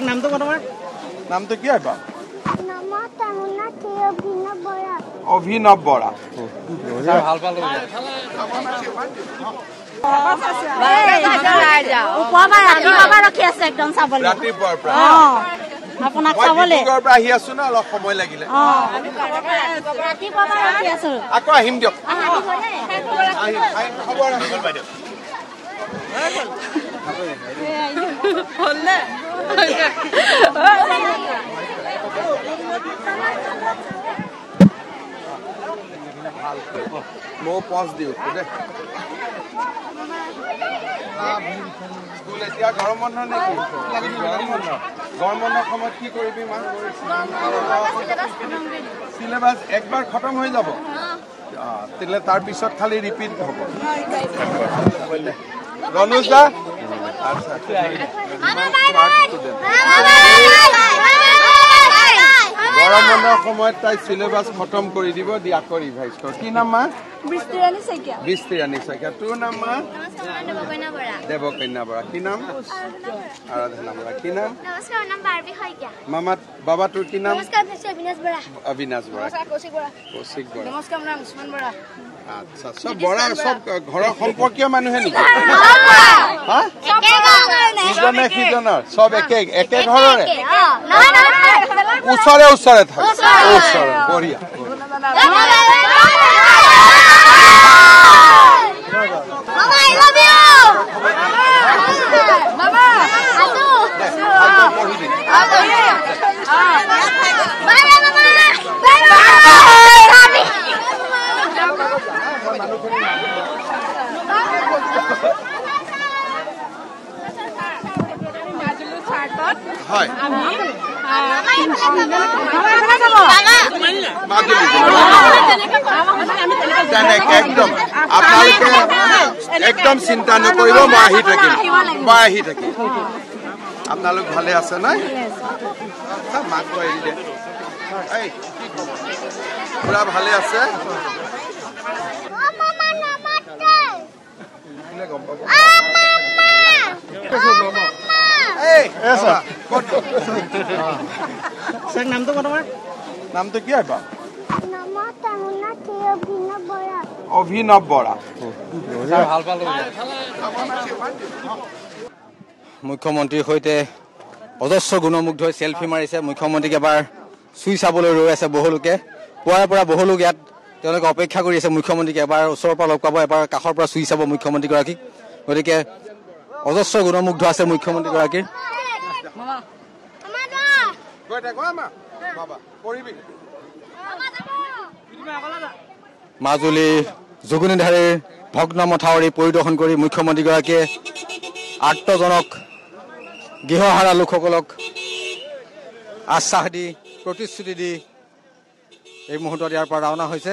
নামটো তোমাৰ নামটো কি হয় অভিনৱ বৰা ভাল পালো আপোনাক চাবলৈ আহি আছো না অলপ সময় লাগিলে আকৌ আহিম দিয়ক খবৰ বাইদেউ মই পঞ্চ দিওঁ দে স্কুল এতিয়া গৰম বন্ধ নেকি গৰম বন্ধৰ সময়ত কি কৰিবি মা চিলেবাছ একবাৰ খতম হৈ যাব তেলে তাৰ পিছত খালি ৰিপিট হ'ব ৰনুজ দা গৰম বন্ধৰ সময়ত তাই চিলেবাছ খতম কৰি দিব দি আকৌ ৰিভাইজ কৰ কি নাম মা বৃষ্টিৰাণী শইকীয়া তোৰ নাম মা দেৱকন্যা বৰা কি নাম আৰাধনা বৰা কি নাম মামা বাবা তোৰ কি নাম অবিনাশ বৰা কৌশিক বৰা আচ্ছা সব বৰা সব ঘৰৰ সম্পৰ্কীয় মানুহে নেকি ইজনে সিজনৰ সব একে ঘৰৰে ওচৰে ওচৰে থাকে ওচৰে বঢ়িয়া হয় একদম আপোনালোকে একদম চিন্তা নকৰিব মই আহি থাকিম আপোনালোক ভালে আছে নাই মাক কৈ দে পুৰা ভালে আছে নামটো তোমাৰ নামটো কি হয় অভিনৱ বৰা ভাল পালো মুখ্যমন্ত্ৰীৰ সৈতে অজস্ৰ গুণমুগ্ধ হৈ চেলফি মাৰিছে মুখ্যমন্ত্ৰীক এবাৰ চুই চাবলৈ ৰৈ আছে বহুলোকে পুৱাৰ পৰা বহুলোক ইয়াত তেওঁলোকে অপেক্ষা কৰি আছে মুখ্যমন্ত্ৰীক এবাৰ ওচৰৰ পৰা লগ পাব এবাৰ কাষৰ পৰা চুই চাব মুখ্যমন্ত্ৰীগৰাকীক গতিকে অজস্ৰ গুণমুগ্ধ আছে মুখ্যমন্ত্ৰীগৰাকীৰ মাজুলী যোগিনীধাৰীৰ ভগ্ন মথাউৰি পৰিদৰ্শন কৰি মুখ্যমন্ত্ৰীগৰাকীয়ে আৰ্তজনক গৃহহাৰা লোকসকলক আশ্বাস দি প্ৰতিশ্ৰুতি দি এই মুহূৰ্তত ইয়াৰ পৰা ৰাওনা হৈছে।